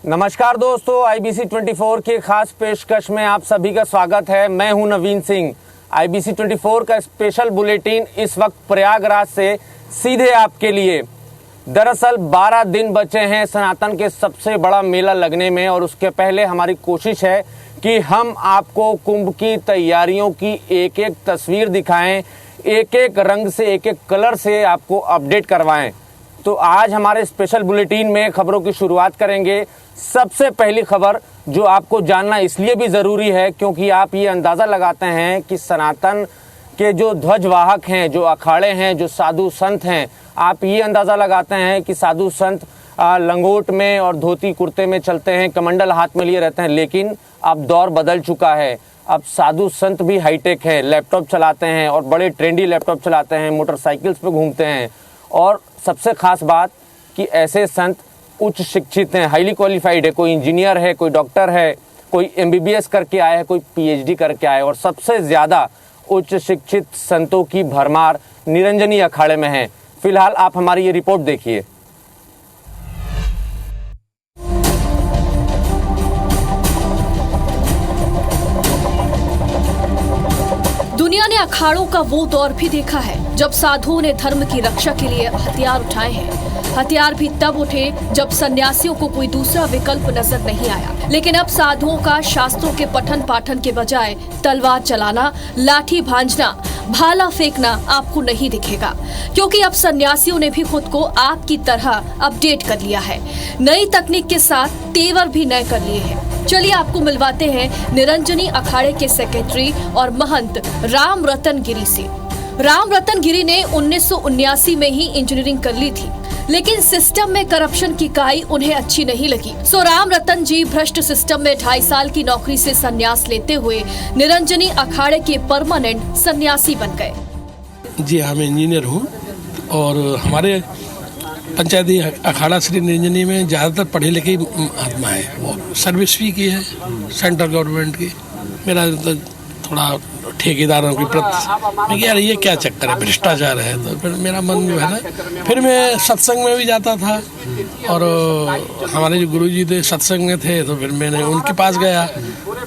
नमस्कार दोस्तों, IBC 24 की खास पेशकश में आप सभी का स्वागत है। मैं हूं नवीन सिंह। IBC 24 का स्पेशल बुलेटिन इस वक्त प्रयागराज से सीधे आपके लिए। दरअसल 12 दिन बचे हैं सनातन के सबसे बड़ा मेला लगने में और उसके पहले हमारी कोशिश है कि हम आपको कुंभ की तैयारियों की एक एक तस्वीर दिखाएं, एक एक रंग से, एक एक कलर से आपको अपडेट करवाएं। तो आज हमारे स्पेशल बुलेटिन में खबरों की शुरुआत करेंगे। सबसे पहली खबर जो आपको जानना इसलिए भी ज़रूरी है क्योंकि आप ये अंदाज़ा लगाते हैं कि सनातन के जो ध्वजवाहक हैं, जो अखाड़े हैं, जो साधु संत हैं, आप ये अंदाज़ा लगाते हैं कि साधु संत लंगोट में और धोती कुर्ते में चलते हैं, कमंडल हाथ में लिए रहते हैं। लेकिन अब दौर बदल चुका है। अब साधु संत भी हाईटेक है, लैपटॉप चलाते हैं और बड़े ट्रेंडी लैपटॉप चलाते हैं, मोटरसाइकिल्स पे घूमते हैं। और सबसे खास बात कि ऐसे संत उच्च शिक्षित हैं, हाईली क्वालिफाइड है। कोई इंजीनियर है, कोई डॉक्टर है, कोई MBBS करके आया है, कोई PhD करके आया है। और सबसे ज़्यादा उच्च शिक्षित संतों की भरमार निरंजनी अखाड़े में है। फिलहाल आप हमारी ये रिपोर्ट देखिए। दुनिया ने अखाड़ों का वो दौर भी देखा है जब साधुओं ने धर्म की रक्षा के लिए हथियार उठाए हैं। हथियार भी तब उठे जब सन्यासियों को कोई दूसरा विकल्प नजर नहीं आया। लेकिन अब साधुओं का शास्त्रों के पठन पाठन के बजाय तलवार चलाना, लाठी भांजना, भाला फेंकना आपको नहीं दिखेगा, क्योंकि अब सन्यासियों ने भी खुद को आपकी तरह अपडेट कर लिया है। नई तकनीक के साथ तेवर भी नए कर लिए हैं। चलिए आपको मिलवाते हैं निरंजनी अखाड़े के सेक्रेटरी और महंत राम रतन गिरी से। राम रतन गिरी ने 1979 में ही इंजीनियरिंग कर ली थी, लेकिन सिस्टम में करप्शन की काई उन्हें अच्छी नहीं लगी। सो राम रतन जी भ्रष्ट सिस्टम में 2.5 साल की नौकरी से संन्यास लेते हुए निरंजनी अखाड़े के परमानेंट सन्यासी बन गए। जी हाँ, मैं इंजीनियर हूँ और हमारे पंचायती अखाड़ा श्री निरंजनी में ज़्यादातर पढ़े लिखे आत्मा है। वो सर्विस भी की है सेंट्रल गवर्नमेंट की। मेरा तो थोड़ा ठेकेदारों की प्रति मैं यार ये क्या चक्कर है, भ्रष्टाचार है। तो फिर मेरा मन जो है ना, फिर मैं सत्संग में भी जाता था और हमारे जो गुरुजी थे सत्संग में थे, तो फिर मैंने उनके पास गया।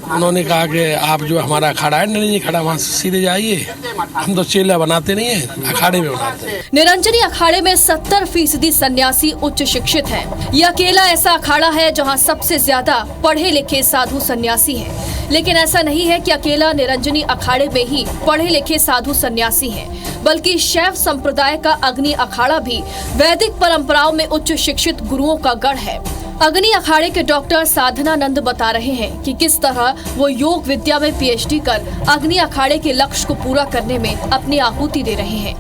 उन्होंने कहा कि आप जो हमारा अखाड़ा है निरंजनी अखाड़ा, वहाँ सीधे जाइए, हम तो चेला बनाते नहीं है, अखाड़े में बनाते हैं। निरंजनी अखाड़े में 70% सन्यासी उच्च शिक्षित हैं। ये अकेला ऐसा अखाड़ा है जहाँ सबसे ज्यादा पढ़े लिखे साधु सन्यासी हैं। लेकिन ऐसा नहीं है कि अकेला निरंजनी अखाड़े में ही पढ़े लिखे साधु सन्यासी हैं, बल्कि शैव संप्रदाय का अग्नि अखाड़ा भी वैदिक परंपराओं में उच्च शिक्षित गुरुओं का गढ़ है। अग्नि अखाड़े के डॉक्टर साधनानंद बता रहे हैं कि किस तरह वो योग विद्या में PhD कर अग्नि अखाड़े के लक्ष्य को पूरा करने में अपनी आहुति दे रहे हैं।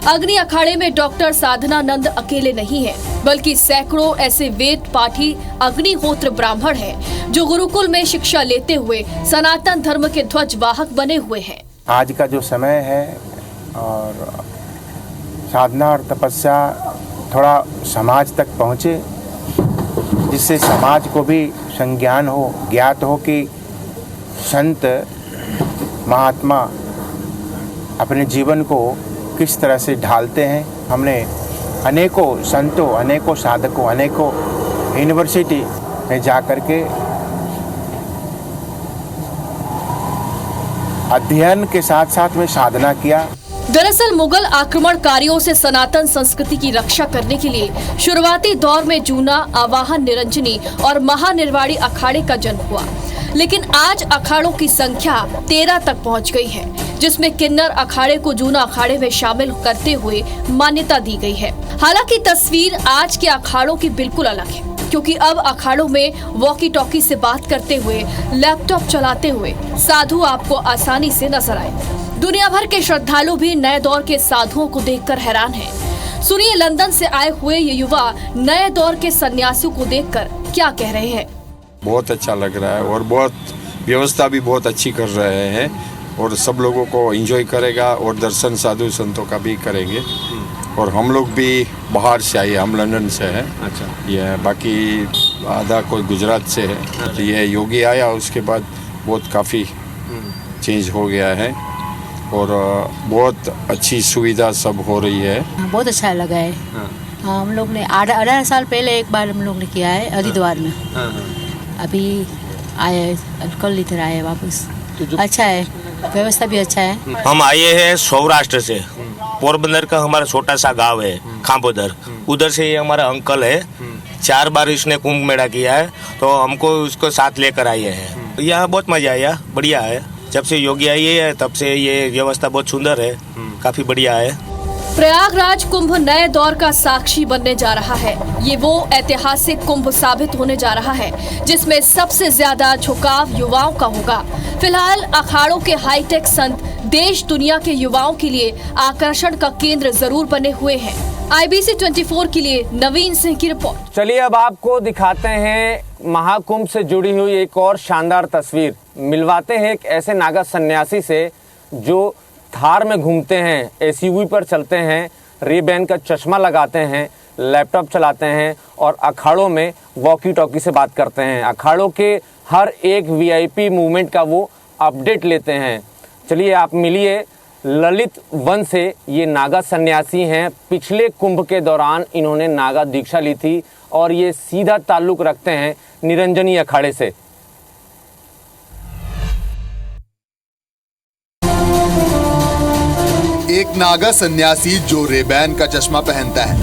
अग्नि अखाड़े में डॉक्टर साधनानंद अकेले नहीं है, बल्कि सैकड़ों ऐसे वेद पाठी अग्निहोत्र ब्राह्मण हैं जो गुरुकुल में शिक्षा लेते हुए सनातन धर्म के ध्वजवाहक बने हुए हैं। आज का जो समय है और साधना और तपस्या थोड़ा समाज तक पहुँचे, जिससे समाज को भी संज्ञान हो, ज्ञात हो कि संत महात्मा अपने जीवन को किस तरह से ढालते हैं। हमने अनेकों संतों, अनेकों साधकों, अनेकों यूनिवर्सिटी में जा कर के अध्ययन के साथ साथ में साधना किया। दरअसल मुगल आक्रमणकारियों से सनातन संस्कृति की रक्षा करने के लिए शुरुआती दौर में जूना, आवाहन निरंजनी और महानिर्वाणी अखाड़े का जन्म हुआ। लेकिन आज अखाड़ों की संख्या 13 तक पहुंच गई है, जिसमें किन्नर अखाड़े को जूना अखाड़े में शामिल करते हुए मान्यता दी गई है। हालांकि तस्वीर आज के अखाड़ों की बिल्कुल अलग है, क्योंकि अब अखाड़ों में वॉकी टॉकी से बात करते हुए, लैपटॉप चलाते हुए साधु आपको आसानी से नजर आए। दुनिया भर के श्रद्धालु भी नए दौर के साधुओं को देखकर हैरान हैं। सुनिए लंदन से आए हुए ये युवा नए दौर के सन्यासियों को देखकर क्या कह रहे हैं। बहुत अच्छा लग रहा है और बहुत व्यवस्था भी बहुत अच्छी कर रहे हैं और सब लोगों को एंजॉय करेगा और दर्शन साधु संतों का भी करेंगे। और हम लोग भी बाहर से आए, हम लंदन से हैं। अच्छा, ये बाकी आधा कोई गुजरात से है। तो ये योगी आया उसके बाद बहुत काफ़ी चेंज हो गया है और बहुत अच्छी सुविधा सब हो रही है। बहुत अच्छा लगा है। हाँ, हम लोग ने 18 साल पहले एक बार हम लोग ने किया है हरिद्वार में। अभी आए, कल इधर आए वापस। अच्छा है, व्यवस्था भी अच्छा है। हम आए हैं सौराष्ट्र से, पोरबंदर का हमारा छोटा सा गांव है खांपोदर, उधर से ये हमारा अंकल है। 4 बार इसने कुंभ मेला किया है, तो हमको उसको साथ लेकर आए हैं। यहाँ बहुत मजा आया, बढ़िया है। जब से योगी आई है तब से ये व्यवस्था बहुत सुंदर है, काफी बढ़िया है। प्रयागराज कुंभ नए दौर का साक्षी बनने जा रहा है। ये वो ऐतिहासिक कुंभ साबित होने जा रहा है जिसमें सबसे ज्यादा झुकाव युवाओं का होगा। फिलहाल अखाड़ों के हाईटेक संत देश दुनिया के युवाओं के लिए आकर्षण का केंद्र जरूर बने हुए हैं। IBC 24 के लिए नवीन सिंह की रिपोर्ट। चलिए अब आपको दिखाते हैं महाकुंभ से जुड़ी हुई एक और शानदार तस्वीर। मिलवाते हैं एक ऐसे नागा सन्यासी से जो थार में घूमते हैं, SUV पर चलते हैं, रे-बैन का चश्मा लगाते हैं, लैपटॉप चलाते हैं और अखाड़ों में वॉकी टॉकी से बात करते हैं। अखाड़ों के हर एक VIP मूवमेंट का वो अपडेट लेते हैं। चलिए आप मिलिए ललित वन से। ये नागा सन्यासी हैं। पिछले कुंभ के दौरान इन्होंने नागा दीक्षा ली थी और ये सीधा ताल्लुक रखते हैं निरंजनी अखाड़े से। एक नागा सन्यासी जो रेबैन का चश्मा पहनता है,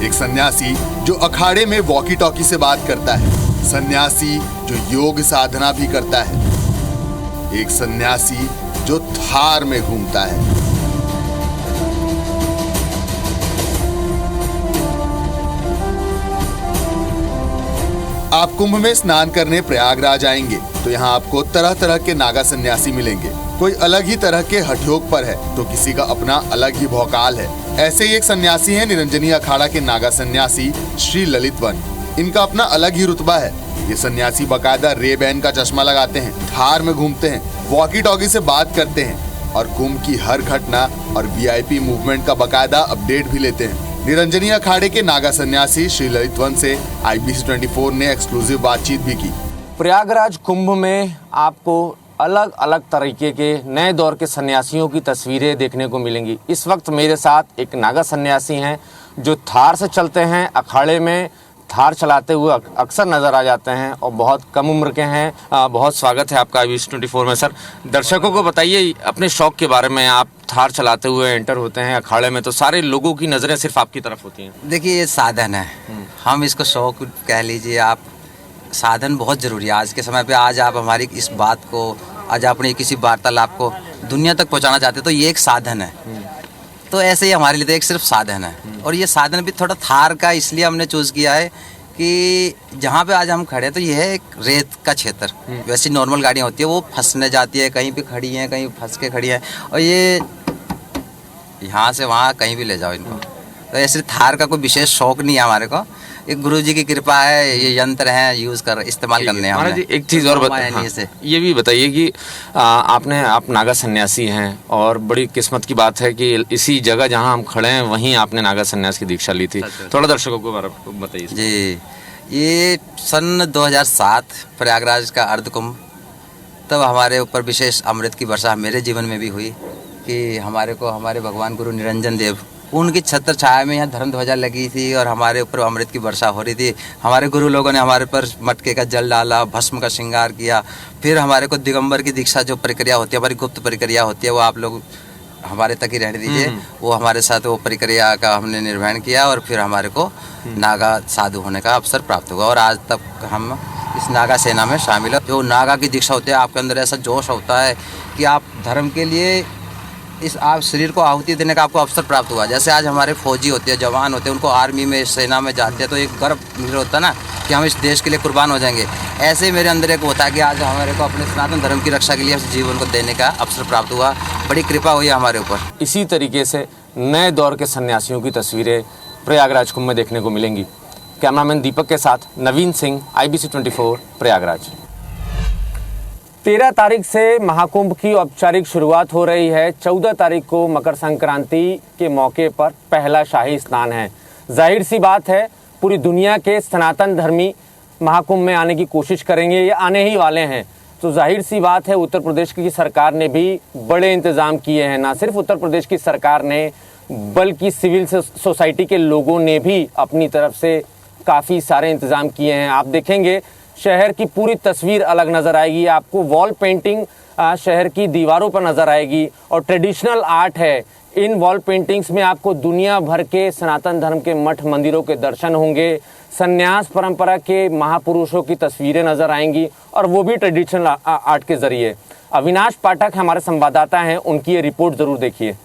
एक सन्यासी जो अखाड़े में वॉकी टॉकी से बात करता है, सन्यासी जो योग साधना भी करता है, एक सन्यासी जो थार में घूमता है। आप कुंभ में स्नान करने प्रयागराज आएंगे तो यहाँ आपको तरह तरह के नागा सन्यासी मिलेंगे। कोई अलग ही तरह के हठयोग पर है तो किसी का अपना अलग ही भौकाल है। ऐसे ही एक सन्यासी है निरंजनी अखाड़ा के नागा सन्यासी श्री ललित वन। इनका अपना अलग ही रुतबा है। ये सन्यासी बकायदा रे-बैन का चश्मा लगाते हैं, थार में घूमते हैं, वॉकी टॉकी से बात करते हैं और कुंभ की हर घटना और VIP मूवमेंट का बकायदा अपडेट भी लेते हैं। निरंजनी अखाड़े के नागा सन्यासी श्री ललित वन से IBC 24 ने एक्सक्लूसिव बातचीत भी की। प्रयागराज कुंभ में आपको अलग अलग तरीके के नए दौर के सन्यासियों की तस्वीरें देखने को मिलेंगी। इस वक्त मेरे साथ एक नागा सन्यासी हैं जो थार से चलते हैं, अखाड़े में थार चलाते हुए अक्सर नज़र आ जाते हैं और बहुत कम उम्र के हैं। बहुत स्वागत है आपका IBC 24 में। सर, दर्शकों को बताइए अपने शौक के बारे में। आप थार चलाते हुए एंटर होते हैं अखाड़े में तो सारे लोगों की नज़रें सिर्फ आपकी तरफ होती हैं। देखिए, ये साधन है, हम इसको शौक कह लीजिए आप। साधन बहुत ज़रूरी है आज के समय पे। आज आप हमारी इस बात को, आज अपने किसी वार्तालाप को दुनिया तक पहुंचाना चाहते हैं तो ये एक साधन है। तो ऐसे ही हमारे लिए तो एक सिर्फ साधन है। और ये साधन भी थोड़ा थार का इसलिए हमने चूज़ किया है कि जहाँ पे आज हम खड़े हैं तो ये है एक रेत का क्षेत्र। वैसी नॉर्मल गाड़ियाँ होती है वो फंसने जाती है, कहीं पे खड़ी हैं, कहीं फंस के खड़ी हैं, और ये यहाँ से वहाँ कहीं भी ले जाओ इनको। तो ऐसे थार का कोई विशेष शौक नहीं है हमारे को। एक गुरुजी की कृपा है, ये यंत्र हैं इस्तेमाल करने हैं। महाराज जी, एक चीज़ और बताइए, ये भी बताइए कि आप नागा सन्यासी हैं और बड़ी किस्मत की बात है कि इसी जगह जहां हम खड़े हैं वहीं आपने नागा सन्यास की दीक्षा ली थी। थोड़ा दर्शकों को बताइए जी। ये सन 2007 प्रयागराज का अर्धकुंभ, तब हमारे ऊपर विशेष अमृत की वर्षा मेरे जीवन में भी हुई कि हमारे भगवान गुरु निरंजन देव, उनकी छत्र छाया में यहाँ धर्म ध्वजा लगी थी और हमारे ऊपर अमृत की वर्षा हो रही थी। हमारे गुरु लोगों ने हमारे पर मटके का जल डाला, भस्म का श्रृंगार किया। फिर हमारे को दिगंबर की दीक्षा जो प्रक्रिया होती है, हमारी गुप्त प्रक्रिया होती है, वो आप लोग हमारे तक ही रहने दीजिए। वो हमारे साथ वो प्रक्रिया का हमने निर्वहन किया और फिर हमारे को नागा साधु होने का अवसर प्राप्त हुआ और आज तक हम इस नागा सेना में शामिल है। जो नागा की दीक्षा होती है, आपके अंदर ऐसा जोश होता है कि आप धर्म के लिए आप शरीर को आहुति देने का आपको अवसर प्राप्त हुआ। जैसे आज हमारे फौजी होते हैं, जवान होते हैं, उनको आर्मी में, सेना में जाते हैं तो एक गर्व मिल होता है ना कि हम इस देश के लिए कुर्बान हो जाएंगे। ऐसे मेरे अंदर एक होता है कि आज हमारे को अपने सनातन धर्म की रक्षा के लिए जीवन को देने का अवसर प्राप्त हुआ। बड़ी कृपा हुई हमारे ऊपर। इसी तरीके से नए दौर के सन्यासियों की तस्वीरें प्रयागराज कुंभ में देखने को मिलेंगी। कैमरामैन दीपक के साथ नवीन सिंह, IBC 24 प्रयागराज। 13 तारीख से महाकुंभ की औपचारिक शुरुआत हो रही है। 14 तारीख को मकर संक्रांति के मौके पर पहला शाही स्नान है। जाहिर सी बात है पूरी दुनिया के सनातन धर्मी महाकुंभ में आने की कोशिश करेंगे, ये आने ही वाले हैं। तो जाहिर सी बात है उत्तर प्रदेश की सरकार ने भी बड़े इंतज़ाम किए हैं। ना सिर्फ उत्तर प्रदेश की सरकार ने, बल्कि सिविल सोसाइटी के लोगों ने भी अपनी तरफ से काफ़ी सारे इंतज़ाम किए हैं। आप देखेंगे शहर की पूरी तस्वीर अलग नज़र आएगी, आपको वॉल पेंटिंग शहर की दीवारों पर नज़र आएगी और ट्रेडिशनल आर्ट है। इन वॉल पेंटिंग्स में आपको दुनिया भर के सनातन धर्म के मठ मंदिरों के दर्शन होंगे, संन्यास परंपरा के महापुरुषों की तस्वीरें नज़र आएंगी और वो भी ट्रेडिशनल आर्ट के ज़रिए। अविनाश पाठक हमारे संवाददाता हैं, उनकी ये रिपोर्ट ज़रूर देखिए।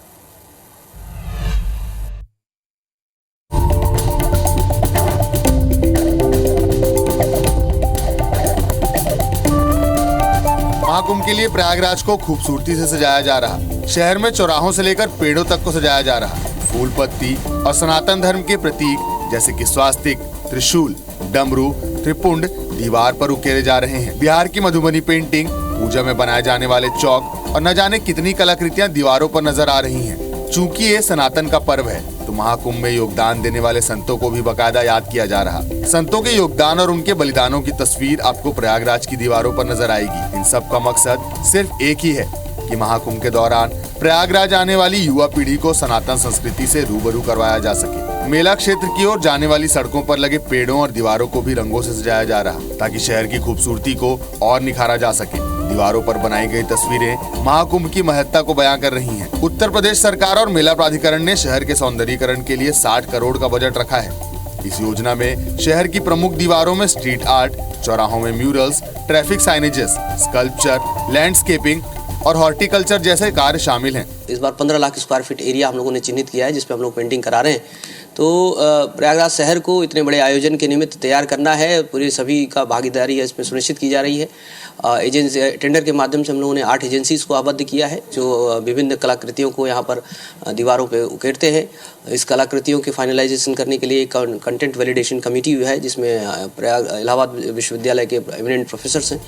महाकुंभ के लिए प्रयागराज को खूबसूरती से सजाया जा रहा। शहर में चौराहों से लेकर पेड़ों तक को सजाया जा रहा। फूल पत्ती और सनातन धर्म के प्रतीक जैसे कि स्वास्तिक, त्रिशूल, डमरू, त्रिपुंड दीवार पर उकेरे जा रहे हैं। बिहार की मधुबनी पेंटिंग, पूजा में बनाए जाने वाले चौक और न जाने कितनी कलाकृतियां दीवारों पर नजर आ रही हैं। चूंकि ये सनातन का पर्व है तो महाकुंभ में योगदान देने वाले संतों को भी बकायदा याद किया जा रहा। संतों के योगदान और उनके बलिदानों की तस्वीर आपको प्रयागराज की दीवारों पर नजर आएगी। इन सब का मकसद सिर्फ एक ही है कि महाकुंभ के दौरान प्रयागराज आने वाली युवा पीढ़ी को सनातन संस्कृति से रूबरू करवाया जा सके। मेला क्षेत्र की ओर जाने वाली सड़कों पर लगे पेड़ों और दीवारों को भी रंगों से सजाया जा रहा ताकि शहर की खूबसूरती को और निखारा जा सके। दीवारों पर बनाई गई तस्वीरें महाकुंभ की महत्ता को बयां कर रही हैं। उत्तर प्रदेश सरकार और मेला प्राधिकरण ने शहर के सौंदर्यीकरण के लिए 60 करोड़ का बजट रखा है। इस योजना में शहर की प्रमुख दीवारों में स्ट्रीट आर्ट, चौराहों में murals, traffic signages, sculpture, landscaping और हॉर्टिकल्चर जैसे कार्य शामिल हैं। इस बार 15 लाख स्क्वायर फीट एरिया हम लोगों ने चिन्हित किया है जिसपे हम लोग पेंटिंग करा रहे हैं। तो प्रयागराज शहर को इतने बड़े आयोजन के निमित्त तैयार करना है, पूरी सभी का भागीदारी है इसमें सुनिश्चित की जा रही है। एजेंसी टेंडर के माध्यम से हम लोगों ने 8 एजेंसीज को आबद्ध किया है जो विभिन्न कलाकृतियों को यहाँ पर दीवारों पे उकेरते हैं। इस कलाकृतियों के फाइनलाइजेशन करने के लिए एक कंटेंट वैलिडेशन कमेटी हुई है जिसमें इलाहाबाद विश्वविद्यालय के एमिनेंट प्रोफेसर्स हैं।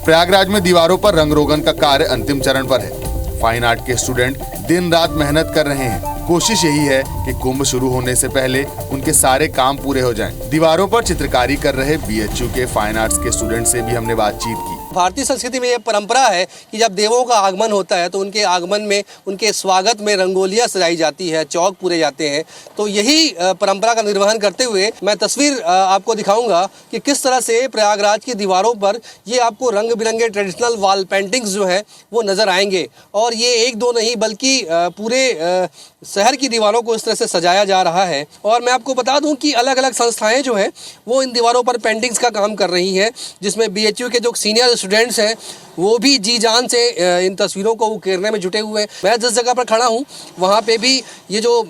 प्रयागराज में दीवारों पर रंग रोगन का कार्य अंतिम चरण पर है। फाइन आर्ट के स्टूडेंट दिन रात मेहनत कर रहे हैं। कोशिश यही है कि कुंभ शुरू होने से पहले उनके सारे काम पूरे हो जाएं। दीवारों पर चित्रकारी कर रहे बीएचयू के फाइन आर्ट्स के स्टूडेंट से भी हमने बातचीत की। भारतीय संस्कृति में ये परंपरा है कि जब देवों का आगमन होता है तो उनके आगमन में, उनके स्वागत में रंगोलियां सजाई जाती है, चौक पूरे जाते हैं। तो यही परंपरा का निर्वहन करते हुए मैं तस्वीर आपको दिखाऊंगा कि किस तरह से प्रयागराज की दीवारों पर ये आपको रंग बिरंगे ट्रेडिशनल वॉल पेंटिंग्स जो हैं वो नज़र आएंगे। और ये एक दो नहीं बल्कि पूरे शहर की दीवारों को इस तरह से सजाया जा रहा है। और मैं आपको बता दूं कि अलग अलग संस्थाएं जो हैं वो इन दीवारों पर पेंटिंग्स का काम कर रही हैं, जिसमें बीएचयू के जो सीनियर स्टूडेंट्स हैं वो भी जी जान से इन तस्वीरों को उकेरने में जुटे हुए हैं। मैं जिस जगह पर खड़ा हूँ वहाँ पे भी ये जो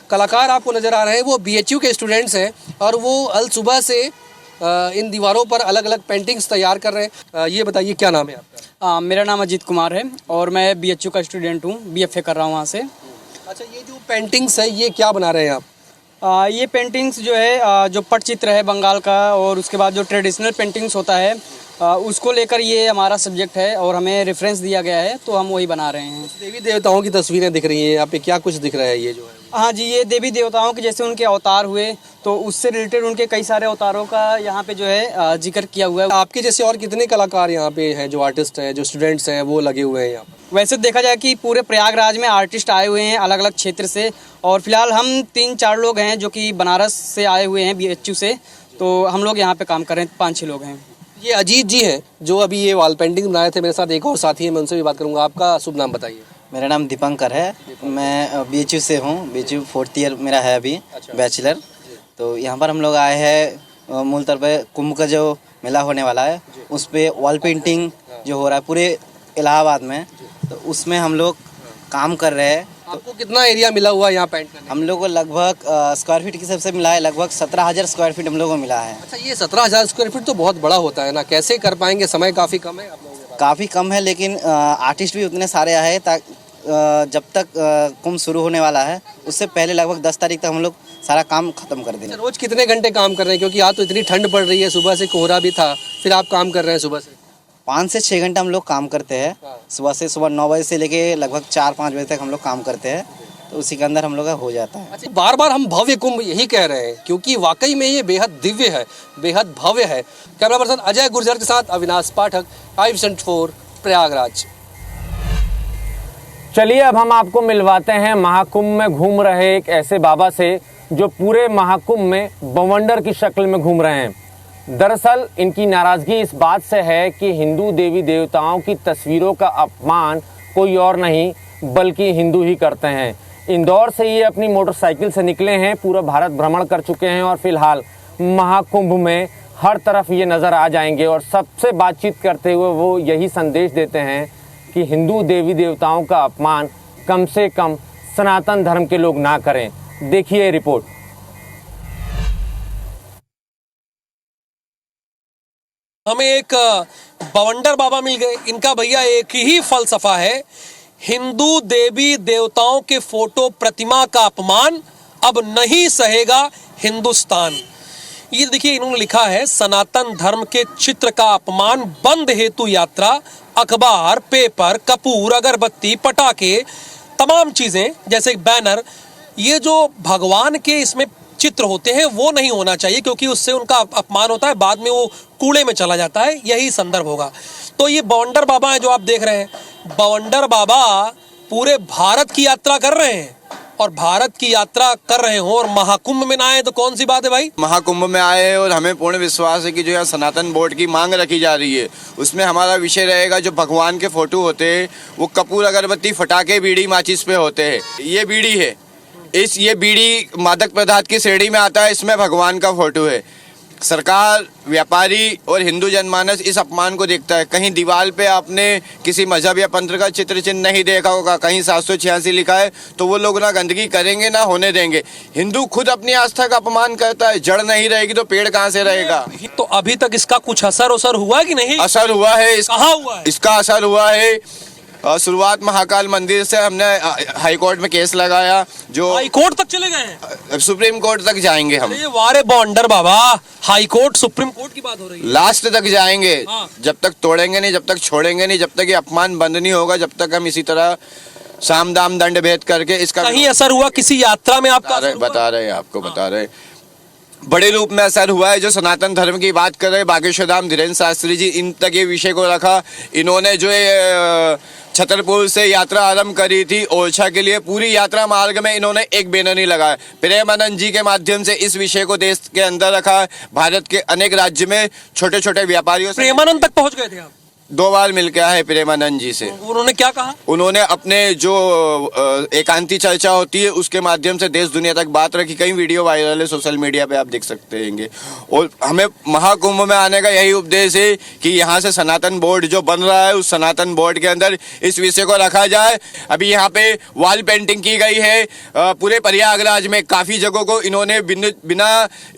कलाकार आपको नज़र आ रहे हैं वो बीएचयू के स्टूडेंट्स हैं और वो अल सुबह से इन दीवारों पर अलग अलग पेंटिंग्स तैयार कर रहे हैं। ये बताइए क्या नाम है आपका? मेरा नाम अजीत कुमार है और मैं बीएचयू का स्टूडेंट हूँ, बीएफए कर रहा हूँ वहाँ से। अच्छा, ये जो पेंटिंग्स है ये क्या बना रहे हैं आप? ये पेंटिंग्स जो है जो पटचित्र है बंगाल का और उसके बाद जो ट्रेडिशनल पेंटिंग्स होता है उसको लेकर ये हमारा सब्जेक्ट है और हमें रेफरेंस दिया गया है तो हम वही बना रहे हैं। देवी देवताओं की तस्वीरें दिख रही हैं यहाँ पे, क्या कुछ दिख रहा है ये जो है? हाँ जी, ये देवी देवताओं के जैसे उनके अवतार हुए तो उससे रिलेटेड उनके कई सारे अवतारों का यहाँ पे जो है जिक्र किया हुआ है। आपके जैसे और कितने कलाकार यहाँ पे हैं, जो आर्टिस्ट हैं, जो स्टूडेंट्स हैं वो लगे हुए हैं यहाँ पर? वैसे देखा जाए कि पूरे प्रयागराज में आर्टिस्ट आए हुए हैं अलग अलग क्षेत्र से और फिलहाल हम 3-4 लोग हैं जो कि बनारस से आए हुए हैं बीएचयू से। तो हम लोग यहाँ पे काम कर रहे हैं, 5-6 लोग हैं। ये अजीत जी हैं जो अभी ये वॉल पेंटिंग बनाए थे, मेरे साथ एक और साथी है, मैं उनसे भी बात करूँगा। आपका शुभ नाम बताइए। मेरा नाम दीपंकर है, मैं बीएचयू से हूँ। बीएचयू 4th ईयर मेरा है अभी, बैचलर। तो यहाँ पर हम लोग आए हैं मूल तौर पर कुंभ का जो मेला होने वाला है उस पर वॉल पेंटिंग जो हो रहा है पूरे इलाहाबाद में, तो उसमें हम लोग काम कर रहे हैं। आपको कितना एरिया मिला हुआ है यहाँ पेंट करने? हम लोग को लगभग स्क्वायर फीट के हिसाब से मिला है, लगभग 17,000 स्क्वायर फीट हम लोग को मिला है। अच्छा, ये 17,000 स्क्वायर फीट तो बहुत बड़ा होता है ना, कैसे कर पाएंगे? समय काफ़ी कम है आप लोगों के पास? काफ़ी कम है, लेकिन आर्टिस्ट भी उतने सारे आए जब तक कुंभ शुरू होने वाला है उससे पहले लगभग 10 तारीख तक हम लोग सारा काम खत्म कर देंगे। रोज कितने घंटे काम कर रहे हैं? क्योंकि आज तो इतनी ठंड पड़ रही है, सुबह से कोहरा भी था, फिर आप काम कर रहे हैं सुबह से? 5 से 6 घंटा हम लोग काम करते हैं। सुबह 9 बजे से लेके लगभग 4-5 बजे तक हम लोग काम करते हैं, तो उसी के अंदर हम लोग का हो जाता है। अच्छा, बार बार हम भव्य कुंभ यही कह रहे हैं क्योंकि वाकई में ये बेहद दिव्य है, बेहद भव्य है। कैमरा पर्सन अजय गुर्जर के साथ अविनाश पाठक, i24 प्रयागराज। चलिए अब हम आपको मिलवाते हैं महाकुंभ में घूम रहे एक ऐसे बाबा से जो पूरे महाकुंभ में बवंडर की शक्ल में घूम रहे हैं। दरअसल इनकी नाराजगी इस बात से है कि हिंदू देवी देवताओं की तस्वीरों का अपमान कोई और नहीं बल्कि हिंदू ही करते हैं। इंदौर से ये अपनी मोटरसाइकिल से निकले हैं, पूरा भारत भ्रमण कर चुके हैं और फिलहाल महाकुंभ में हर तरफ ये नज़र आ जाएंगे और सबसे बातचीत करते हुए वो यही संदेश देते हैं कि हिंदू देवी देवताओं का अपमान कम से कम सनातन धर्म के लोग ना करें। देखिए रिपोर्ट। हमें एक बवंडर बाबा मिल गए। इनका भैया एक ही फलसफा है, हिंदू देवी देवताओं के फोटो प्रतिमा का अपमान अब नहीं सहेगा हिंदुस्तान। ये देखिए इन्होंने लिखा है, सनातन धर्म के चित्र का अपमान बंद हेतु यात्रा, अखबार, पेपर, कपूर, अगरबत्ती, पटाखे, तमाम चीजें जैसे बैनर, ये जो भगवान के इसमें चित्र होते हैं वो नहीं होना चाहिए क्योंकि उससे उनका अपमान होता है, बाद में वो कूड़े में चला जाता है। यही संदर्भ होगा। तो ये बवंडर बाबा है जो आप देख रहे हैं, बवंडर बाबा पूरे भारत की यात्रा कर रहे हैं और भारत की यात्रा कर रहे हो और महाकुंभ में ना आए तो कौन सी बात है भाई। महाकुंभ में आए हैं और हमें पूर्ण विश्वास है कि जो यहाँ सनातन बोर्ड की मांग रखी जा रही है उसमें हमारा विषय रहेगा, जो भगवान के फोटो होते हैं वो कपूर, अगरबत्ती, फटाके, बीड़ी, माचिस पे होते हैं। ये बीड़ी है, ये बीड़ी मादक पदार्थ की श्रेणी में आता है, इसमें भगवान का फोटो है। सरकार, व्यापारी और हिंदू जनमानस इस अपमान को देखता है। कहीं दीवार पे आपने किसी मजहब या पंथ का चित्र चिन्ह नहीं देखा होगा, कहीं 786 लिखा है, तो वो लोग ना गंदगी करेंगे ना होने देंगे। हिंदू खुद अपनी आस्था का अपमान करता है। जड़ नहीं रहेगी तो पेड़ कहाँ से रहेगा। तो अभी तक इसका कुछ असर हुआ कि नहीं? असर हुआ है। कहाँ हुआ है? इसका असर हुआ है। शुरुआत महाकाल मंदिर से हमने हाई कोर्ट में केस लगाया, जो हाई कोर्ट तक चले गए हैं। सुप्रीम कोर्ट तक जाएंगे हम। ये वारे बवंडर बाबा, हाई कोर्ट, सुप्रीम कोर्ट की बात हो रही है। लास्ट तक जाएंगे। हाँ। जब तक तोड़ेंगे नहीं, जब तक छोड़ेंगे नहीं, जब तक ये अपमान बंद नहीं होगा, जब तक हम इसी तरह साम दाम दंड भेद करके इसका कहीं असर हुआ किसी यात्रा में आपका? बता रहे हैं आपको, बता रहे। बड़े रूप में असर हुआ है। जो सनातन धर्म की बात कर रहे हैं, बागेश्वर धाम धीरेन्द्र शास्त्री जी, इन तक ये विषय को रखा। इन्होंने जो छतरपुर से यात्रा आरंभ करी थी ओरछा के लिए, पूरी यात्रा मार्ग में इन्होंने एक बैनर नहीं लगाया। प्रेमानंद जी के माध्यम से इस विषय को देश के अंदर रखा। भारत के अनेक राज्य में छोटे छोटे व्यापारियों से प्रेमानंद तक पहुंच गए थे आप? 2 बार मिल के आए प्रेमानंद जी से। उन्होंने क्या कहा? उन्होंने अपने जो एकांती चर्चा होती है उसके माध्यम से देश दुनिया तक बात रखी। कई वीडियो वायरल है सोशल मीडिया पे, आप देख सकते हैं। और हमें महाकुंभ में आने का यही उपदेश है कि यहाँ से सनातन बोर्ड जो बन रहा है उस सनातन बोर्ड के अंदर इस विषय को रखा जाए। अभी यहाँ पे वॉल पेंटिंग की गई है पूरे प्रयागराज में। काफी जगहों को इन्होंने बिना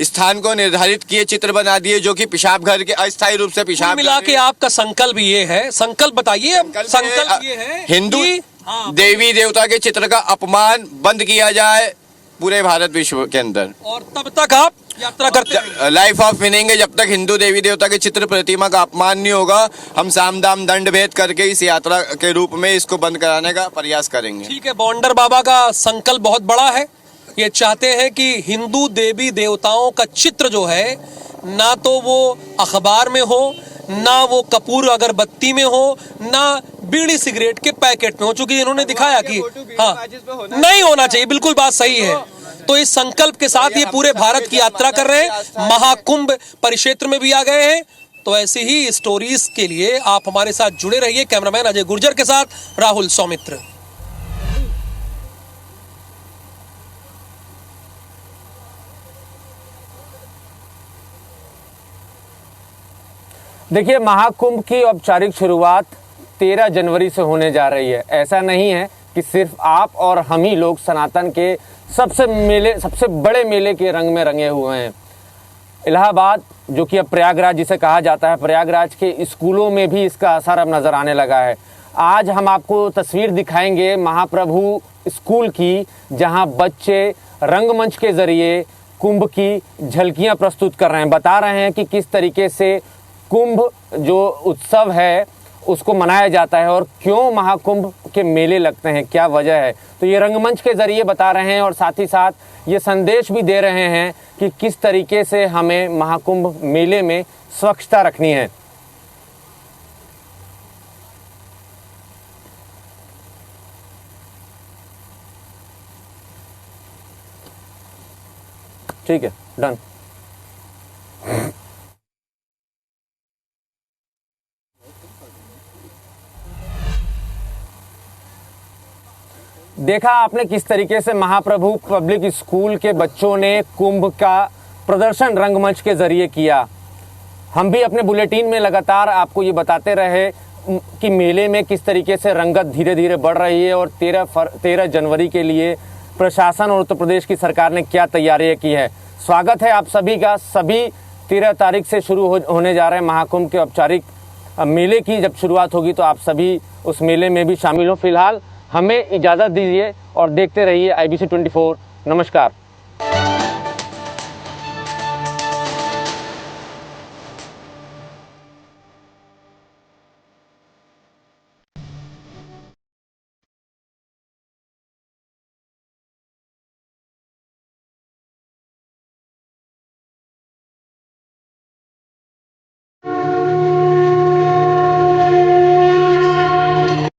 स्थान को निर्धारित किए चित्र बना दिए, जो कि पेशाब घर के अस्थायी रूप से पेशाब मिला के आपका संकल्प ये है, संकल्प बताइए। संकल्प ये है हिंदू देवी देवता के चित्र का अपमान बंद किया जाए पूरे भारत विश्व के अंदर। और तब तक आप यात्रा करते हैं। लाइफ ऑफ मीनिंग है, जब तक हिंदू देवी देवता के चित्र प्रतिमा का अपमान नहीं होगा, हम साम दाम दंड भेद करके इस यात्रा के रूप में इसको बंद कराने का प्रयास करेंगे। ठीक है, बवंडर बाबा का संकल्प बहुत बड़ा है। ये चाहते हैं कि हिंदू देवी देवताओं का चित्र जो है ना तो वो अखबार में हो, ना वो कपूर अगरबत्ती में हो, ना बीड़ी सिगरेट के पैकेट में हो। चूंकि इन्होंने दिखाया कि हाँ नहीं होना चाहिए, बिल्कुल बात सही है। तो इस संकल्प के साथ ये पूरे भारत की यात्रा कर रहे हैं। महाकुंभ परिक्षेत्र में भी आ गए हैं। तो ऐसी ही स्टोरीज के लिए आप हमारे साथ जुड़े रहिए। कैमरामैन अजय गुर्जर के साथ राहुल सौमित्र। देखिए, महाकुंभ की औपचारिक शुरुआत 13 जनवरी से होने जा रही है। ऐसा नहीं है कि सिर्फ आप और हम ही लोग सनातन के सबसे बड़े मेले के रंग में रंगे हुए हैं। इलाहाबाद, जो कि अब प्रयागराज जिसे कहा जाता है, प्रयागराज के स्कूलों में भी इसका असर अब नज़र आने लगा है। आज हम आपको तस्वीर दिखाएंगे महाप्रभु स्कूल की, जहां बच्चे रंगमंच के ज़रिए कुंभ की झलकियां प्रस्तुत कर रहे हैं, बता रहे हैं कि किस तरीके से कुंभ जो उत्सव है उसको मनाया जाता है और क्यों महाकुंभ के मेले लगते हैं, क्या वजह है। तो ये रंगमंच के ज़रिए बता रहे हैं और साथ ही साथ ये संदेश भी दे रहे हैं कि किस तरीके से हमें महाकुंभ मेले में स्वच्छता रखनी है। ठीक है, डन। देखा आपने किस तरीके से महाप्रभु पब्लिक स्कूल के बच्चों ने कुंभ का प्रदर्शन रंगमंच के जरिए किया। हम भी अपने बुलेटिन में लगातार आपको ये बताते रहे कि मेले में किस तरीके से रंगत धीरे धीरे बढ़ रही है और 13 जनवरी के लिए प्रशासन और उत्तर प्रदेश की सरकार ने क्या तैयारियां की है। स्वागत है आप सभी का। सभी 13 तारीख से शुरू होने जा रहे हैं महाकुंभ के औपचारिक मेले की जब शुरुआत होगी तो आप सभी उस मेले में भी शामिल हो। फिलहाल हमें इजाज़त दीजिए और देखते रहिए IBC 24। नमस्कार।